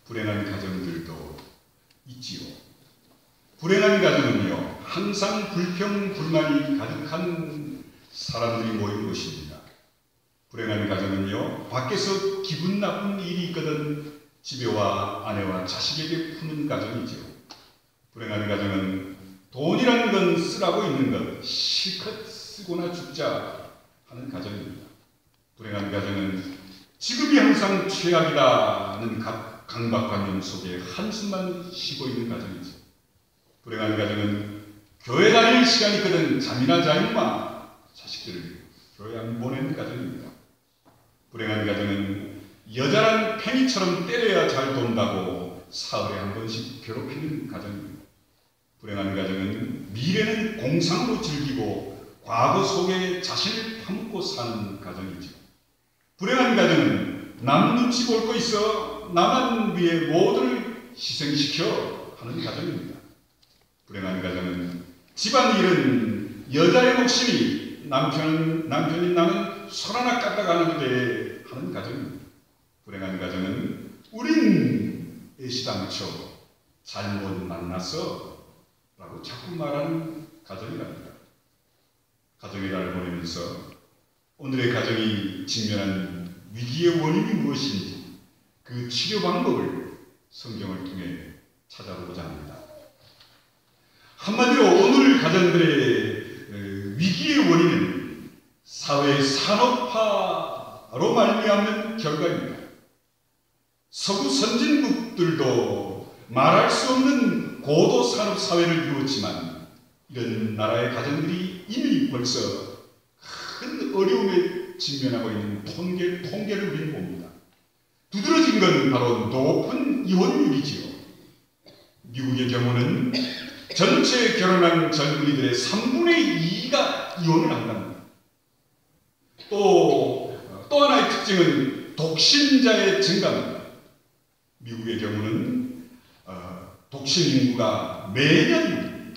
불행한 가정들도 있지요. 불행한 가정은요, 항상 불평, 불만이 가득한 사람들이 모인 곳입니다. 불행한 가정은요, 밖에서 기분 나쁜 일이 있거든 집에 와 아내와 자식에게 푸는 가정이죠. 불행한 가정은 돈이라는 건 쓰라고 있는 것, 실컷 쓰고나 죽자 하는 가정입니다. 불행한 가정은 지금이 항상 최악이다는 강박관념 속에 한숨만 쉬고 있는 가정이죠. 불행한 가정은 교회 다닐 시간이 있거든 잠이나 자 임마 자식들을 교회 안 보내는 가정입니다. 불행한 가정은 여자란 팽이처럼 때려야 잘 돈다고 사흘에 한 번씩 괴롭히는 가정입니다. 불행한 가정은 미래는 공상으로 즐기고 과거 속에 자신을 파묻고 사는 가정이죠. 불행한 가정은 남 눈치 볼 거 있어 나만 위해 모두를 희생시켜 하는 가정입니다. 불행한 가정은 집안일은 여자의 몫이니 남편인 나는 손 하나 까딱하는데 하는 가정입니다. 불행한 가정은 우린 애시당초 잘못 만났어 라고 자꾸 말하는 가정이랍니다. 가정의 달을 보내면서 오늘의 가정이 직면한 위기의 원인이 무엇인지 그 치료 방법을 성경을 통해 찾아보고자 합니다. 한마디로 오늘 가정들의 위기의 원인은 사회 산업화로 말미암는 결과입니다. 서구 선진국들도 말할 수 없는 고도 산업 사회를 이루었지만 이런 나라의 가정들이 이미 벌써 큰 어려움에 직면하고 있는 통계를 우리는 봅니다. 두드러진 건 바로 높은 이혼율이지요. 미국의 경우는 전체 결혼한 젊은이들의 3분의 2가 이혼을 한답니다. 또 하나의 특징은 독신자의 증가입니다. 미국의 경우는 독신 인구가 매년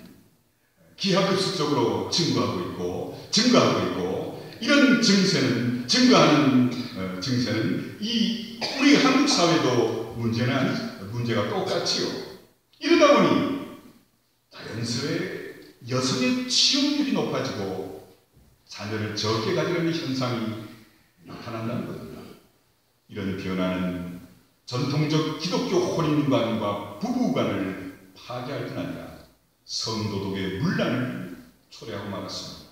기하급수적으로 증가하고 있고 이런 증가하는 증세는 우리 한국 사회도 문제가 똑같지요. 이러다 보니 자연스레 여성의 취업률이 높아지고 자녀를 적게 가지려는 현상이 나타난다는 겁니다. 이런 변화는 전통적 기독교 혼인관과 부부관을 파괴할 뿐 아니라 성도덕의 문란을 초래하고 말았습니다.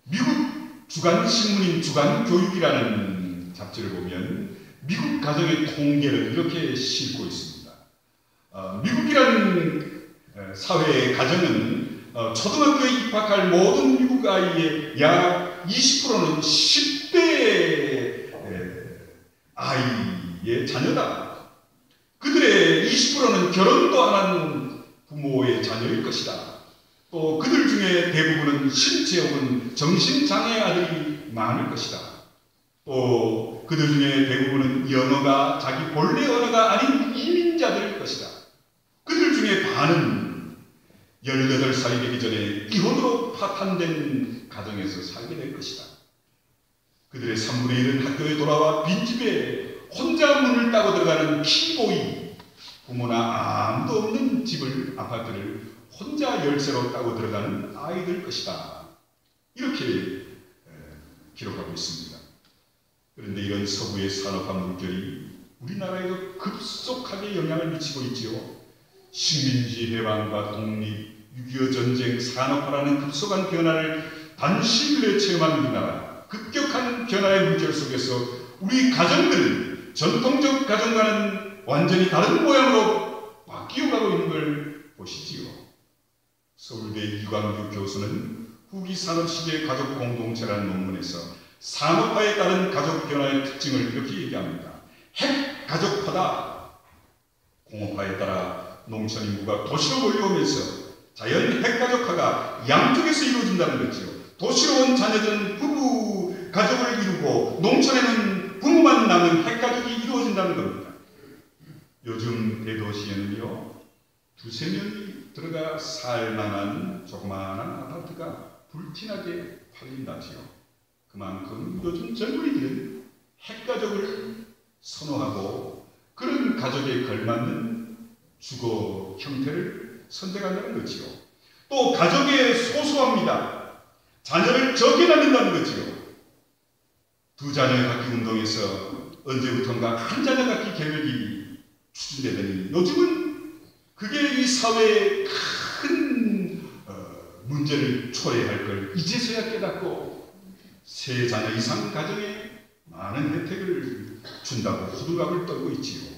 미국 주간신문인 주간교육이라는 잡지를 보면 미국 가정의 통계를 이렇게 싣고 있습니다. 미국이라는 사회의 가정은 초등학교에 입학할 모든 미국 아이의 약 20%는 10대 아이의 자녀다. 그들의 20%는 결혼도 안 한 부모의 자녀일 것이다. 또 그들 중에 대부분은 신체 혹은 정신장애 아들이 많을 것이다. 또 그들 중에 대부분은 영어가 자기 본래 언어가 아닌 이민자들일 것이다. 그들 중에 반은 18살이 되기 전에 이혼으로 파탄된 가정에서 살게 될 것이다. 그들의 3분의 1은 학교에 돌아와 빈집에 혼자 문을 따고 들어가는 키보이, 부모나 아무도 없는 아파트를 혼자 열쇠로 따고 들어가는 아이들 것이다. 이렇게 기록하고 있습니다. 그런데 이런 서구의 산업화 물결이 우리나라에도 급속하게 영향을 미치고 있지요. 식민지 해방과 독립, 6.25 전쟁, 산업화라는 급속한 변화를 단시일에 체험한 우리나라, 급격한 변화의 물결 속에서 우리 가정들은 전통적 가정과는 완전히 다른 모양으로 바뀌어가고 있는 걸 보시지요. 서울대 이광규 교수는 후기 산업시대의 가족 공동체라는 논문에서 산업화에 따른 가족 변화의 특징을 이렇게 얘기합니다. 핵 가족화다. 공업화에 따라 농촌 인구가 도시로 몰려오면서 자연 핵가족화가 양쪽에서 이루어진다는 거죠. 도시로 온 자녀들은 부부 가족을 이루고 농촌에는 부모만 남은 핵가족이 이루어진다는 겁니다. 요즘 대도시에는요, 2~3명이 들어가 살만한 조그마한 아파트가 불티나게 팔린다지요. 그만큼 요즘 젊은이들은 핵가족을 선호하고 그런 가족에 걸맞는 주거 형태를 선택한다는 거지요. 또 가족의 소수화입니다. 자녀를 적게 낳는다는 거지요. 두 자녀 갖기 운동에서 언제부턴가 한 자녀 갖기 계획이 추진되더니 요즘은 그게 이 사회의 큰 문제를 초래할 걸 이제서야 깨닫고 세 자녀 이상 가정에 많은 혜택을 준다고 호들갑을 떨고 있지요.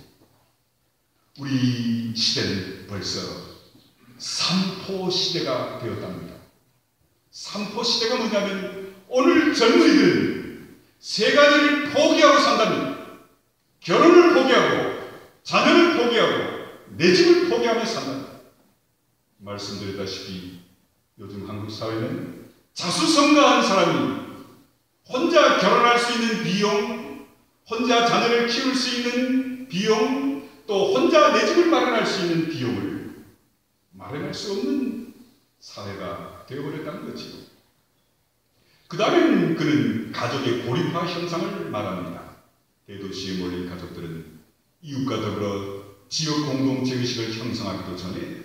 우리 시대는 벌써 삼포 시대가 되었답니다. 삼포 시대가 뭐냐면 오늘 젊은이들은 세 가지를 포기하고 산답니다. 결혼을 포기하고 자녀를 포기하고 내 집을 포기하며 산다. 말씀드렸다시피 요즘 한국 사회는 자수성가한 사람이 혼자 결혼할 수 있는 비용, 혼자 자녀를 키울 수 있는 비용, 또 혼자 내 집을 마련할 수 있는 비용을 마련할 수 없는 사회가 되어버렸다는 거지요. 그 다음에는 그는 가족의 고립화 현상을 말합니다. 대도시에 몰린 가족들은 이웃과 더불어 지역 공동체의식을 형성하기도 전에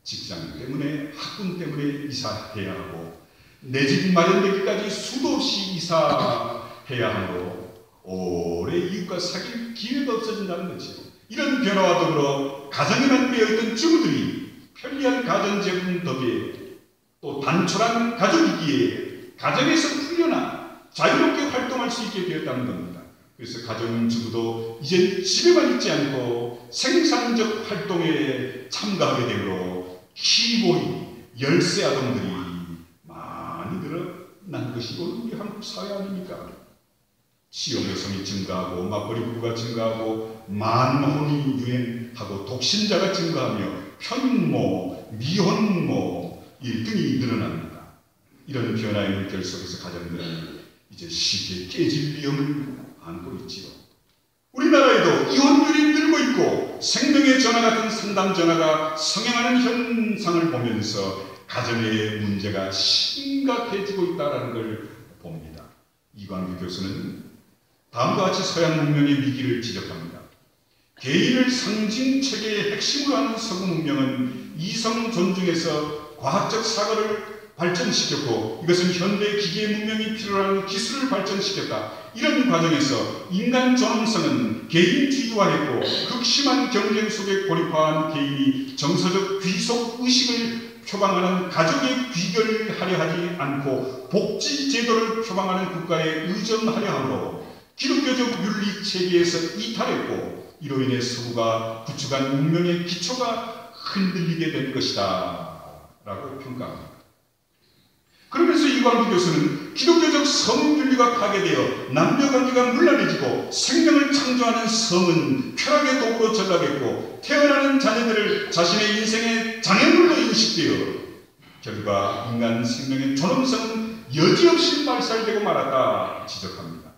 직장 때문에 학군 때문에 이사해야 하고 내 집 마련되기까지 수도 없이 이사해야 하므로 오래 이웃과 사귈 기회가 없어진다는 거죠. 이런 변화와 더불어 가정에만 빼어있던 주부들이 편리한 가전제품 덕에 또 단촐한 가족이기에 가정에서 풀려나 자유롭게 활동할 수 있게 되었다는 겁니다. 그래서 가정주부도 이제 집에만 있지 않고 생산적 활동에 참가하게 되므로 키보이, 열쇠 아동들이 많이 늘어난 것이 우리 한국 사회 아닙니까? 치용 여성이 증가하고 맞벌이 부부가 증가하고 만혼이 유행하고 독신자가 증가하며 편모, 미혼모 등이 늘어납니다. 이런 변화의 물결 속에서 가정들은 이제 쉽게 깨질 위험을 안고 있지요. 우리나라에도 이혼율이 늘고 있고 생명의 전화 같은 상담 전화가 성행하는 현상을 보면서 가정의 문제가 심각해지고 있다는 걸 봅니다. 이광규 교수는 다음과 같이 서양 문명의 위기를 지적합니다. 개인을 상징 체계의 핵심으로 하는 서구 문명은 이성 존중에서 과학적 사고를 발전시켰고 이것은 현대 기계 문명이 필요한 기술을 발전시켰다. 이런 과정에서 인간 존엄성은 개인주의화했고 극심한 경쟁 속에 고립화한 개인이 정서적 귀속 의식을 표방하는 가족의 귀결을 하려 하지 않고 복지 제도를 표방하는 국가에 의존하려 하므로 기독교적 윤리 체계에서 이탈했고 이로 인해 서구가 구축한 문명의 기초가 흔들리게 된 것이다 라고 평가합니다. 그러면서 이광규 교수는 기독교적 성윤리가 파괴되어 남녀관계가 문란해지고 생명을 창조하는 성은 쾌락의 도구로 전락했고 태어나는 자녀들을 자신의 인생의 장애물로 인식되어 결과 인간 생명의 존엄성은 여지없이 말살되고 말았다 지적합니다.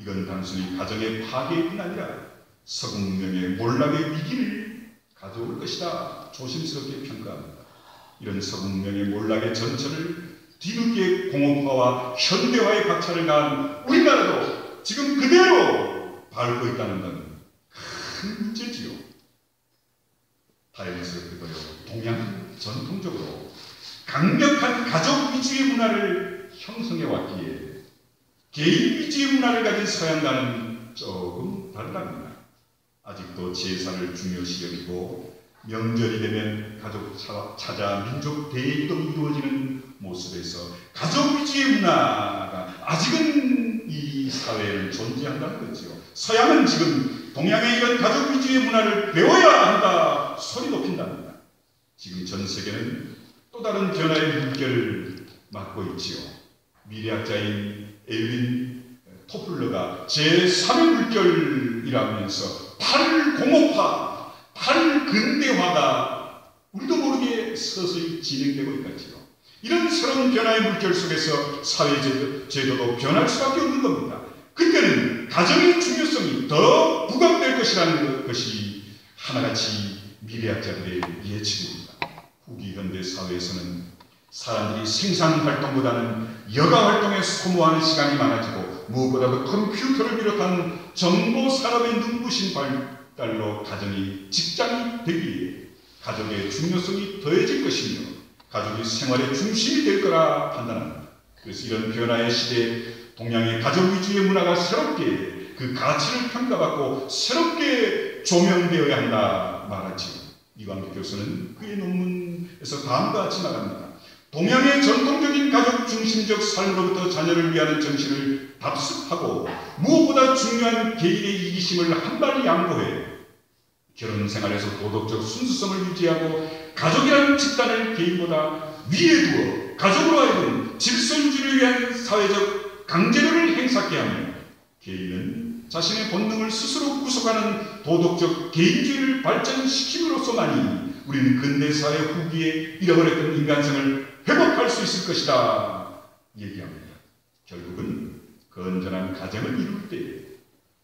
이건 단순히 가정의 파괴뿐 아니라 서구 문명의 몰락의 위기를 가져올 것이다 조심스럽게 평가합니다. 이런 서구 문명의 몰락의 전철을 뒤늦게 공업화와 현대화의 박차를 가한 우리나라도 지금 그대로 밟고 있다는 건 큰 문제지요. 다행스럽게도요, 동양은 전통적으로 강력한 가족 위주의 문화를 형성해왔기에 개인 위주의 문화를 가진 서양과는 조금 다르답니다. 아직도 제사를 중요시 여기고 명절이 되면 가족 찾아 민족 대이동이 이루어지는 모습에서 가족 위주의 문화가 아직은 이 사회에는 존재한다는 거죠. 서양은 지금 동양의 이런 가족 위주의 문화를 배워야 한다 소리 높인답니다. 지금 전 세계는 또 다른 변화의 물결을 맞고 있지요. 미래학자인 엘빈 토플러가 제3의 물결이라면서 탈공업화, 탈근대화가 우리도 모르게 서서히 진행되고 있다지요. 이런 새로운 변화의 물결 속에서 사회제도도 변할 수밖에 없는 겁니다. 그때는 가정의 중요성이 더 부각될 것이라는 것이 하나같이 미래학자들의 예측입니다. 후기 현대 사회에서는 사람들이 생산활동보다는 여가활동에 소모하는 시간이 많아지고 무엇보다도 컴퓨터를 비롯한 정보산업의 눈부신 딸로 가정이 직장이 되기에 가족의 중요성이 더해질 것이며 가족이 생활의 중심이 될 거라 판단합니다. 그래서 이런 변화의 시대에 동양의 가족 위주의 문화가 새롭게 그 가치를 평가받고 새롭게 조명되어야 한다 말하지요. 이광규 교수는 그의 논문에서 다음과 같이 말합니다. 동양의 전통적인 가족 중심적 삶으로부터 자녀를 위하는 정신을 답습하고 무엇보다 중요한 개인의 이기심을 한 발 양보해 결혼 생활에서 도덕적 순수성을 유지하고 가족이라는 집단을 개인보다 위에 두어 가족으로 하여금 질서 유지를 위한 사회적 강제력을 행사하게 하며 개인은 자신의 본능을 스스로 구속하는 도덕적 개인주의를 발전시킴으로써만이 우리는 근대사회 후기에 잃어버렸던 인간성을 회복할 수 있을 것이다 얘기합니다. 결국은 건전한 가정을 이룰 때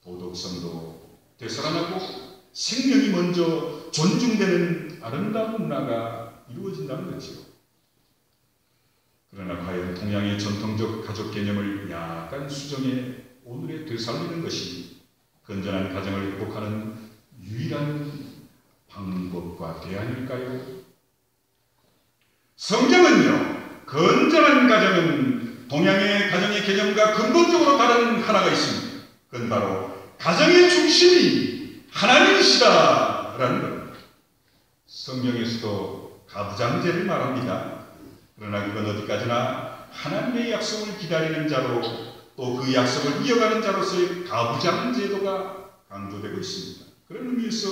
도덕성도 되살아나고 생명이 먼저 존중되는 아름다운 문화가 이루어진다는 거죠. 그러나 과연 동양의 전통적 가족 개념을 약간 수정해 오늘에 되살리는 것이 건전한 가정을 회복하는 유일한 방법과 대안일까요? 성경은요, 건전한 가정은 동양의 가정의 개념과 근본적으로 다른 하나가 있습니다. 그건 바로 가정의 중심이 하나님이시다라는 겁니다. 성경에서도 가부장제를 말합니다. 그러나 그건 어디까지나 하나님의 약속을 기다리는 자로 또 그 약속을 이어가는 자로서의 가부장제도가 강조되고 있습니다. 그런 의미에서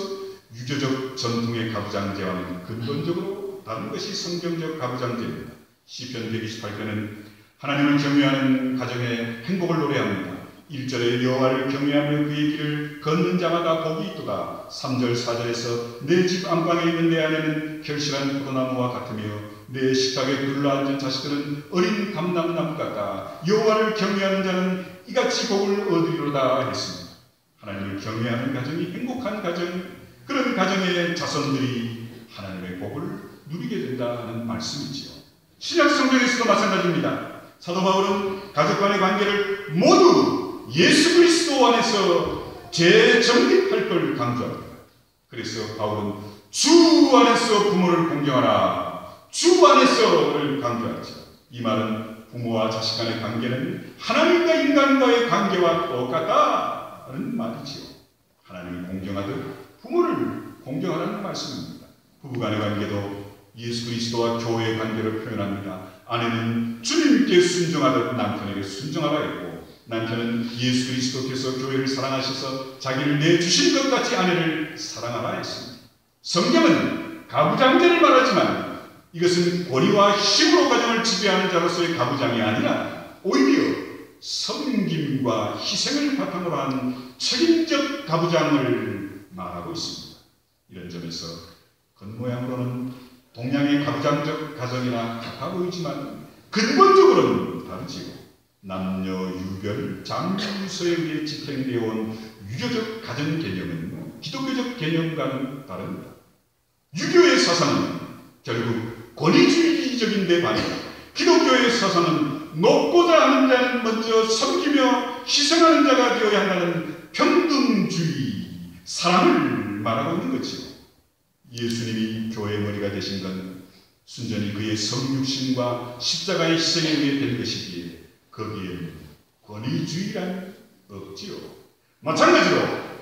유교적 전통의 가부장제와는 근본적으로 다른 것이 성경적 가부장제입니다. 시편 128편은 하나님을 경외하는 가정의 행복을 노래합니다. 1절에 여호와를 경외하며 그의 길을 걷는 자마다 복이 있도다. 3절 4절에서 내 집 안방에 있는 내 아내는 결실한 포도나무와 같으며 내 식탁에 둘러앉은 자식들은 어린 감람나무 같다. 여호와를 경외하는 자는 이같이 복을 얻으리로다 했습니다. 하나님을 경외하는 가정이 행복한 가정, 그런 가정의 자손들이 하나님의 복을 누리게 된다는 말씀이지요. 신약 성경에서도 마찬가지입니다. 사도 바울은 가족 간의 관계를 모두 예수 그리스도 안에서 재정립할 걸 강조합니다. 그래서 바울은 주 안에서 부모를 공경하라, 주 안에서를 강조하죠. 이 말은 부모와 자식 간의 관계는 하나님과 인간과의 관계와 똑같다는 말이지요. 하나님을 공경하듯 부모를 공경하라는 말씀입니다. 부부 간의 관계도 예수 그리스도와 교회의 관계를 표현합니다. 아내는 주님께 순종하듯 남편에게 순종하라 했고, 남편은 예수 그리스도께서 교회를 사랑하셔서 자기를 내주신 것 같이 아내를 사랑하라 했습니다. 성경은 가부장제를 말하지만 이것은 권위와 힘으로 가정을 지배하는 자로서의 가부장이 아니라 오히려 섬김과 희생을 바탕으로 한 책임적 가부장을 말하고 있습니다. 이런 점에서 겉모양으로는 동양의 가부장적 가정이나 같아 보이지만 근본적으로는 다르지요. 남녀 유별, 장유서에 의해 지탱되어 온 유교적 가정 개념은 기독교적 개념과는 다릅니다. 유교의 사상은 결국 권위주의적인데 반해 기독교의 사상은 높고자 하는 자는 먼저 섬기며 희생하는 자가 되어야 한다는 평등주의, 사랑을 말하고 있는 거지요. 예수님이 교회의 머리가 되신 건 순전히 그의 성육신과 십자가의 희생에 의해 된 것이기에 거기에는 권위주의란 없지요. 마찬가지로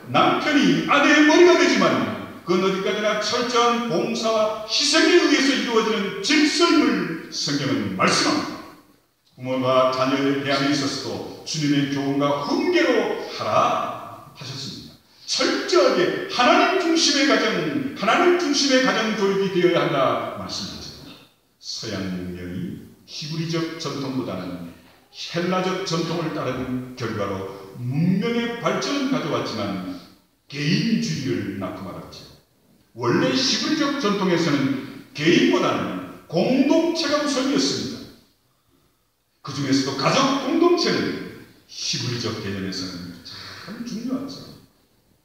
남편이 아내의 머리가 되지만 그건 어디까지나 철저한 봉사와 희생에 의해서 이루어지는 질서임을 성경은 말씀합니다. 부모가 자녀의 대함에 있어서도 주님의 교훈과 훈계로 하라 하셨습니다. 철저하게 하나님 중심의 가정, 하나님 중심의 가정 교육이 되어야 한다 말씀하셨습니다. 서양 문명이 히브리적 전통보다는 헬라적 전통을 따르는 결과로 문명의 발전을 가져왔지만 개인주의를 낳고 말았죠. 원래 히브리적 전통에서는 개인보다는 공동체가 우선이었습니다. 그 중에서도 가족 공동체는 히브리적 개념에서는 참 중요하죠.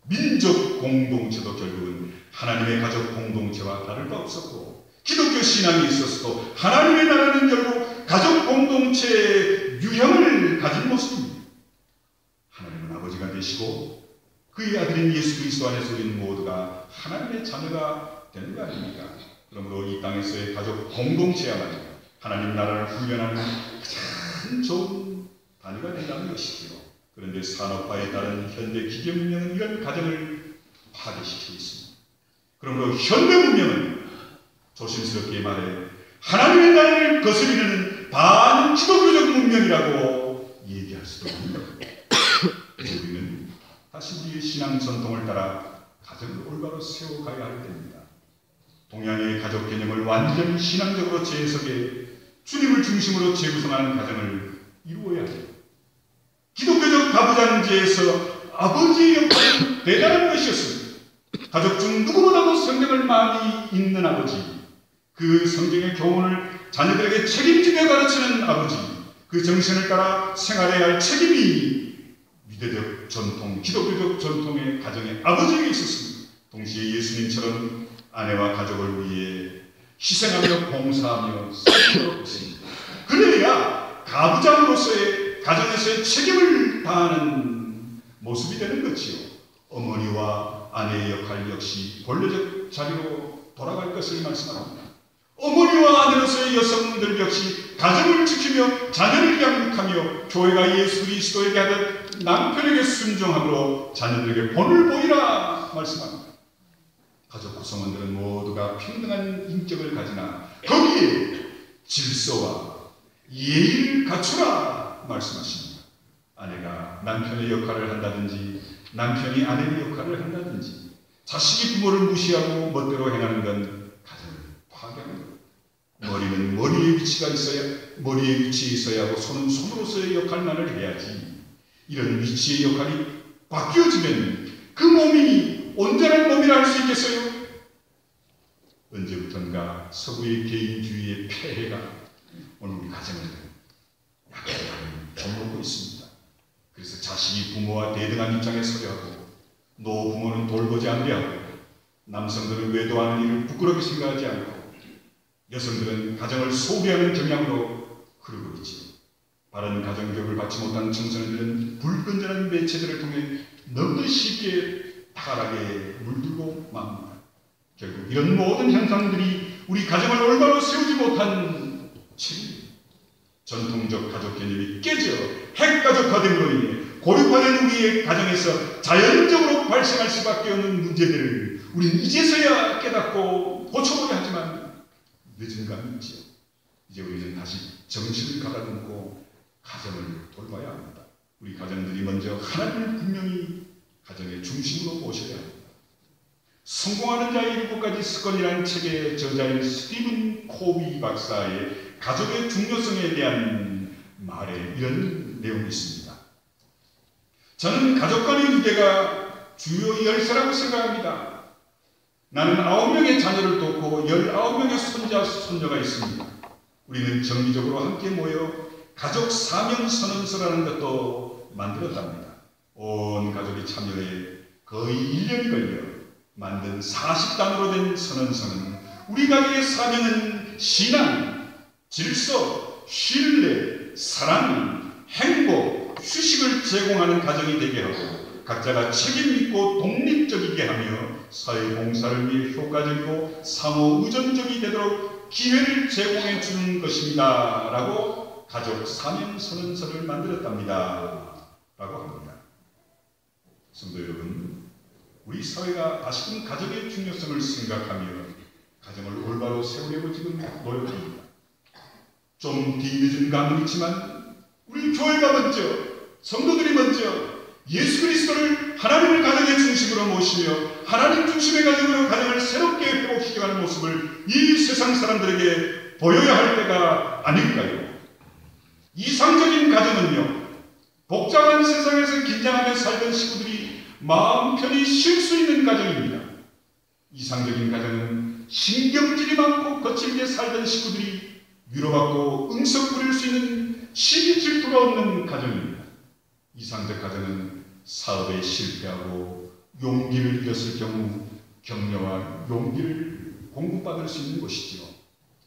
민족 공동체도 결국은 하나님의 가족 공동체와 다를 바 없었고, 기독교 신앙이 있었어도 하나님의 나라는 결국 가족 공동체의 유형을 가진 모습입니다. 하나님은 아버지가 되시고 그의 아들인 예수 그리스도 안에서 우리는 모두가 하나님의 자녀가 되는 거 아닙니까? 그러므로 이 땅에서의 가족 공동체야말로 하나님 나라를 훈련하는 가장 좋은 단위가 된다는 것이지요. 그런데 산업화에 따른 현대 기계 문명은 이런 가정을 파괴시키고 있습니다. 그러므로 현대 문명은 조심스럽게 말해 하나님의 나라를 거스르는 반기독교적 문명이라고 얘기할 수도 없는 겁니다. 우리는 다시 우리의 신앙 전통을 따라 가정을 올바로 세워가야 할 때입니다. 동양의 가족 개념을 완전히 신앙적으로 재해석해 주님을 중심으로 재구성하는 가정을 이루어야 합니다. 기독교적 가부장제에서 아버지의 역할은 대단한 것이었습니다. 가족 중 누구보다도 성경을 많이 읽는 아버지, 그 성경의 교훈을 자녀들에게 책임지며 가르치는 아버지, 그 정신을 따라 생활해야 할 책임이 유대적 전통, 기독교적 전통의 가정의 아버지에게 있었습니다. 동시에 예수님처럼 아내와 가족을 위해 희생하며 봉사하며 살도록 했습니다. 그래야 가부장으로서의 가정에서의 책임을 다하는 모습이 되는 것이요. 어머니와 아내의 역할 역시 본래적 자리로 돌아갈 것을 말씀합니다. 어머니와 아내로서의 여성들 역시 가정을 지키며 자녀를 양육하며 교회가 예수 그리스도에게 하듯 남편에게 순종함으로 자녀들에게 본을 보이라 말씀합니다. 가족 구성원들은 모두가 평등한 인격을 가지나 거기에 질서와 예의를 갖추라 말씀하십니다. 아내가 남편의 역할을 한다든지 남편이 아내의 역할을 한다든지 자식이 부모를 무시하고 멋대로 행하는 건 가정을 파괴하는 것. 머리는 머리의 위치가 있어야 머리의 위치에 있어야 하고 손은 손으로서의 역할만을 해야지. 이런 위치의 역할이 바뀌어지면 그 몸이 온전한 몸이라 할 수 있겠어요? 언제부턴가 서구의 개인주의의 폐해가 오늘 우리 가정을 약간 좀먹고 있습니다. 그래서 자식이 부모와 대등한 입장에 서려 하고 노부모는 돌보지 않으려고 남성들은 외도하는 일을 부끄럽게 생각하지 않고 여성들은 가정을 소비하는 경향으로 흐르고 있지요. 바른 가정교육을 받지 못한 청소년들은 불건전한 매체들을 통해 너무도 쉽게 타락에 물들고 맙니다. 결국 이런 모든 현상들이 우리 가정을 올바로 세우지 못한 책임, 전통적 가족 개념이 깨져 핵가족화됨으로 인해 고립화된 우리의 가정에서 자연적으로 발생할 수밖에 없는 문제들을 우리는 이제서야 깨닫고 고쳐보려 하지만 늦은 감이 있지요. 이제 우리는 다시 정신을 가다듬고 가정을 돌봐야 합니다. 우리 가정들이 먼저 하나님을 분명히 가정의 중심으로 모셔야 합니다. 성공하는 자의 7가지 습관이라는 책의 저자인 스티븐 코비 박사의 가족의 중요성에 대한 말에 이런 내용이 있습니다. 저는 가족 간의 유대가 주요 열쇠라고 생각합니다. 나는 9명의 자녀를 돕고 19명의 손자, 손녀가 있습니다. 우리는 정기적으로 함께 모여 가족 사명 선언서라는 것도 만들었답니다. 온 가족이 참여해 거의 1년이 걸려 만든 40단으로 된 선언서는 우리 가족의 사명은 신앙, 질서, 신뢰, 사랑, 행복, 휴식을 제공하는 가정이 되게 하고 각자가 책임있고 독립적이게 하며 사회봉사를 위해 효과적이고 상호 의존적이 되도록 기회를 제공해 주는 것입니다. 라고 가족 사명 선언서를 만들었답니다. 라고 합니다. 성도 여러분, 우리 사회가 다시금 가족의 중요성을 생각하며 가정을 올바로 세우려고 지금 노력합니다. 좀 뒤늦은 감은 있지만 우리 교회가 먼저, 성도들이 먼저 예수 그리스도를 하나님을 가정의 중심으로 모시며 하나님 중심의 가정을 새롭게 회복시켜가는 모습을 이 세상 사람들에게 보여야 할 때가 아닐까요? 이상적인 가정은요, 복잡한 세상에서 긴장하며 살던 식구들이 마음 편히 쉴 수 있는 가정입니다. 이상적인 가정은 신경질이 많고 거칠게 살던 식구들이 위로받고 응석 부릴 수 있는 시기 질투가 없는 가정입니다. 이상적 가정은 사업에 실패하고 용기를 잃었을 경우 격려와 용기를 공급받을 수 있는 곳이지요.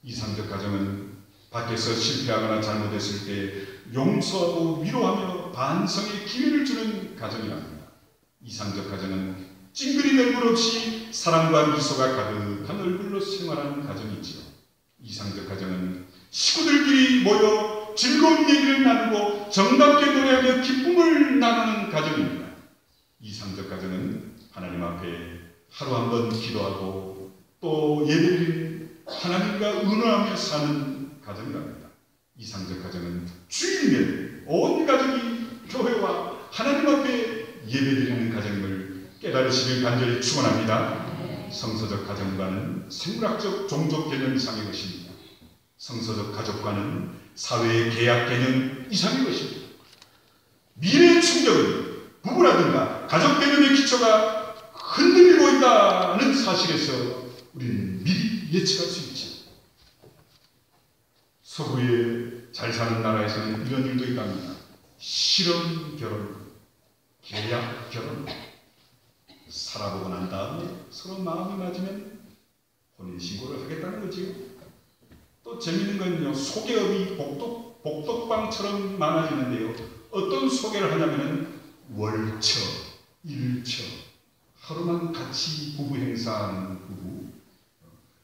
이상적 가정은 밖에서 실패하거나 잘못했을 때 용서하고 위로하며 반성의 기회를 주는 가정이랍니다. 이상적 가정은 찡그린 얼굴 없이 사랑과 미소가 가득한 얼굴로 생활하는 가정이지요. 이상적 가정은 식구들끼리 모여 즐거운 얘기를 나누고 정답게 노래하며 기쁨을 나누는 가정입니다. 이상적 가정은 하나님 앞에 하루 한 번 기도하고 또 예배드리는 하나님과 의논하며 사는 가정이랍니다. 이상적 가정은 주일이면 온 가족이 교회와 하나님 앞에 예배드리는 가정임을 깨달으시길 간절히 축원합니다. 성서적 가정과는 생물학적 종족 개념 이상의 것입니다. 성서적 가족과는 사회의 계약 개념 이상의 것입니다. 미래의 충격은 부부라든가 가족 개념의 기초가 흔들리고 있다는 사실에서 우리는 미리 예측할 수 있죠. 서구에 잘 사는 나라에서는 이런 일도 있답니다. 실험 결혼, 계약 결혼. 살아보고 난 다음에 서로 마음이 맞으면 혼인신고를 하겠다는 거지요. 또 재밌는 건요, 소개업이 복덕방처럼 많아지는데요. 어떤 소개를 하냐면은 월처, 일처, 하루만 같이 부부 행사하는 부부,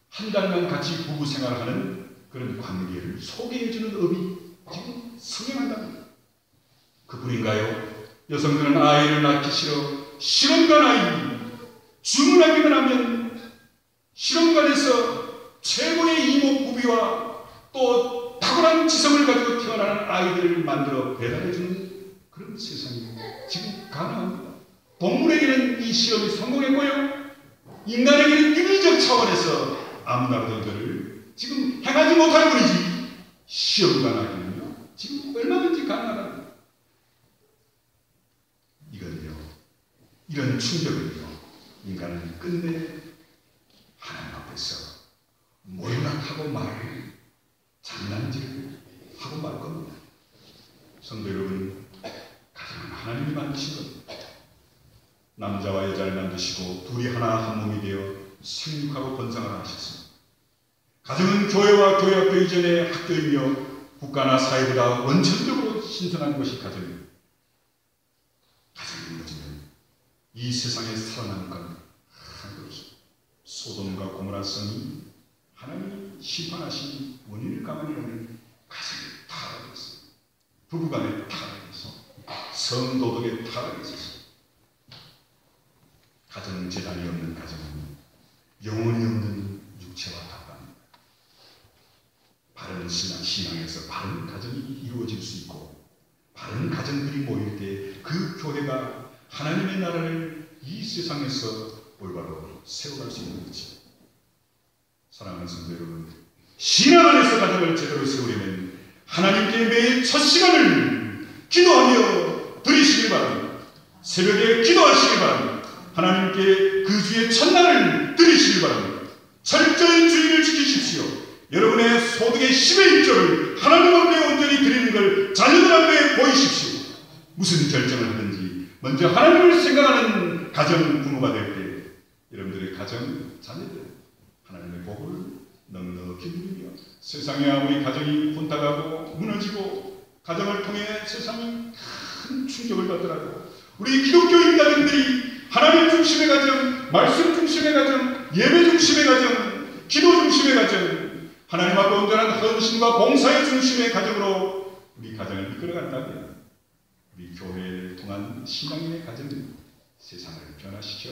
한 달만 같이 부부 생활하는 그런 관계를 소개해주는 업이 지금 성행한답니다. 그뿐인가요? 여성들은 아이를 낳기 싫어 실험관 아이 주문하기만 하면 실험관에서 최고의 이목구비와 또 탁월한 지성을 가지고 태어나는 아이들을 만들어 배달해주는 그런 세상이 지금 가능합니다. 동물에게는 이 실험이 성공했고요, 인간에게는 윤리적 차원에서 아무나라도들을 지금 행하지 못할 뿐이지 시험관 아이는요 지금 얼마든지 가능하다. 이건요, 이런 충격을요, 인간은 끝내 하나님 앞에서 몰락하고 말, 장난질을 하고 말 겁니다. 성도 여러분, 가정은 하나님이 만드신 겁니다. 남자와 여자를 만드시고 둘이 하나 한 몸이 되어 생육하고 번성을 하셨습니다. 가정은 교회와 교회학교 이전의 학교이며 국가나 사회보다 원천적으로 신성한 것이 가정입니다. 가정이 무너지면 이 세상에 살아나는 건 한그릇 소돔과 고모라 성이 하나님이 심판하신 원인을 가만히 보면 가정이 타락이 있습니다. 부부간에 타락이 있어, 성도덕에 타락이 있었습니다. 가정재단이 없는 가정은 영혼이 없는 육체와 답합니다. 바른 신앙에서 바른 가정이 이루어질 수 있고, 바른 가정들이 모일 때 그 교회가 하나님의 나라를 이 세상에서 올바로 세워갈 수 있는 거지. 사랑하는 성도 여러분, 신앙 안에서 가정을 제대로 세우려면 하나님께 매일 첫 시간을 기도하며 드리시길 바랍니다. 새벽에 기도하시길 바랍니다. 하나님께 그 주의 첫날을 드리시길 바랍니다. 철저히 주의를 지키십시오. 여러분의 소득의 10의 1조를 하나님 앞에 온전히 드리는 걸 자녀들 앞에 보이십시오. 무슨 결정을 하든지 먼저 하나님을 생각하는 가정 부모가 될 때 여러분들의 가정, 자녀들 하나님의 복을 넉넉히 누리며 세상에 아무리 가정이 혼탁하고 무너지고 가정을 통해 세상이 큰 충격을 받더라도 우리 기독교 인간들이 하나님 중심의 가정, 말씀 중심의 가정, 예배 중심의 가정, 기도 중심의 가정, 하나님 앞에 온전한 헌신과 봉사의 중심의 가정으로 우리 가정을 이끌어간다면 우리 교회를 통한 신앙인의 가정은 세상을 변화시켜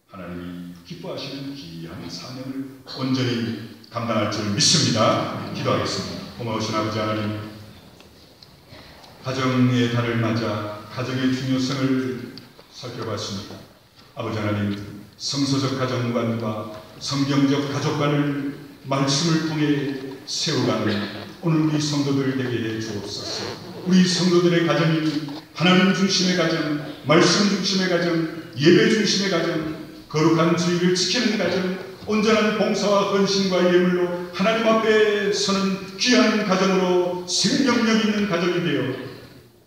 하나님이 기뻐하시는 귀한 사명을 온전히 감당할 줄 믿습니다. 기도하겠습니다. 고마우신 아버지 하나님, 가정의 달을 맞아 가정의 중요성을 살펴봤습니다. 아버지 하나님, 성서적 가정관과 성경적 가족관을 말씀을 통해 세워가는 오늘 우리 성도들 되게 해 주옵소서. 우리 성도들의 가정이 하나님 중심의 가정, 말씀 중심의 가정, 예배 중심의 가정, 거룩한 주의를 지키는 가정, 온전한 봉사와 헌신과 예물로 하나님 앞에 서는 귀한 가정으로 생명력 있는 가정이 되어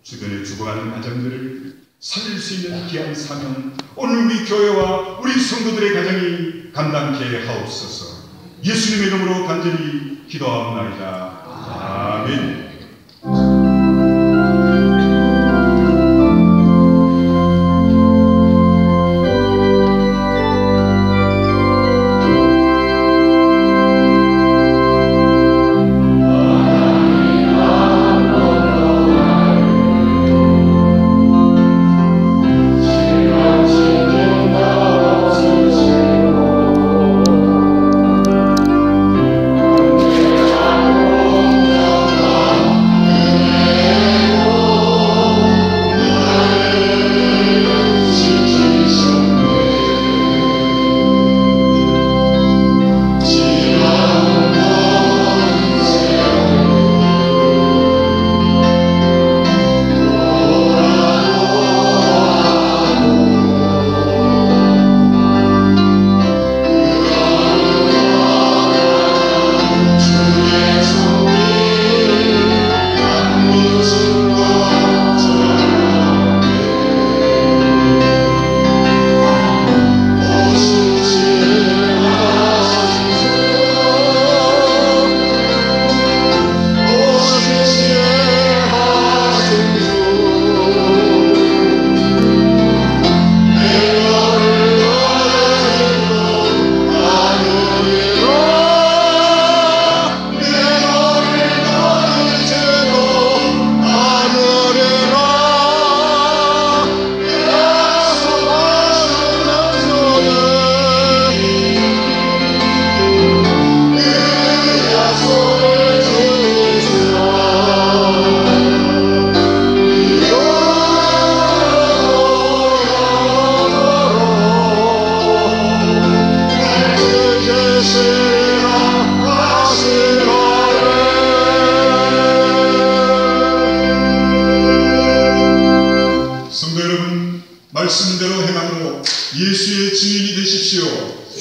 주변에 죽어가는 가정들을 살릴 수 있는 귀한 사명, 오늘 우리 교회와 우리 성도들의 가정이 감당케 하옵소서. 예수님의 이름으로 간절히 기도하옵나이다. 아멘.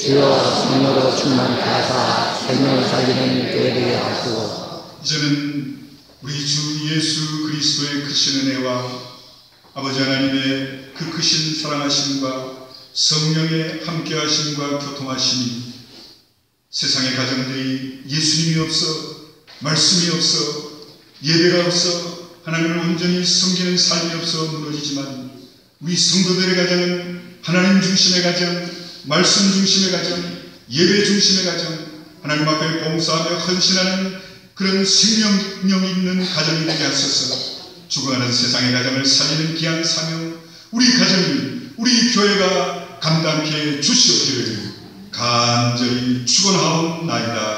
주여 성령으로 충만케 하사 생명을 살리는 교회 되게 하시고 이제는 우리 주 예수 그리스도의 크신 은혜와 아버지 하나님의 그 크신 사랑하심과 성령의 함께하심과 교통하심이 세상의 가정들이 예수님이 없어, 말씀이 없어, 예배가 없어, 하나님을 온전히 섬기는 삶이 없어 무너지지만 우리 성도들의 가정은 하나님 중심의 가정, 말씀 중심의 가정, 예배 중심의 가정, 하나님 앞에 봉사하며 헌신하는 그런 생명력 있는 가정이 되게 하소서. 죽어가는 세상의 가정을 살리는 귀한 사명, 우리 가정이, 우리 교회가 감당케 주시옵기를 간절히 축원하옵나이다.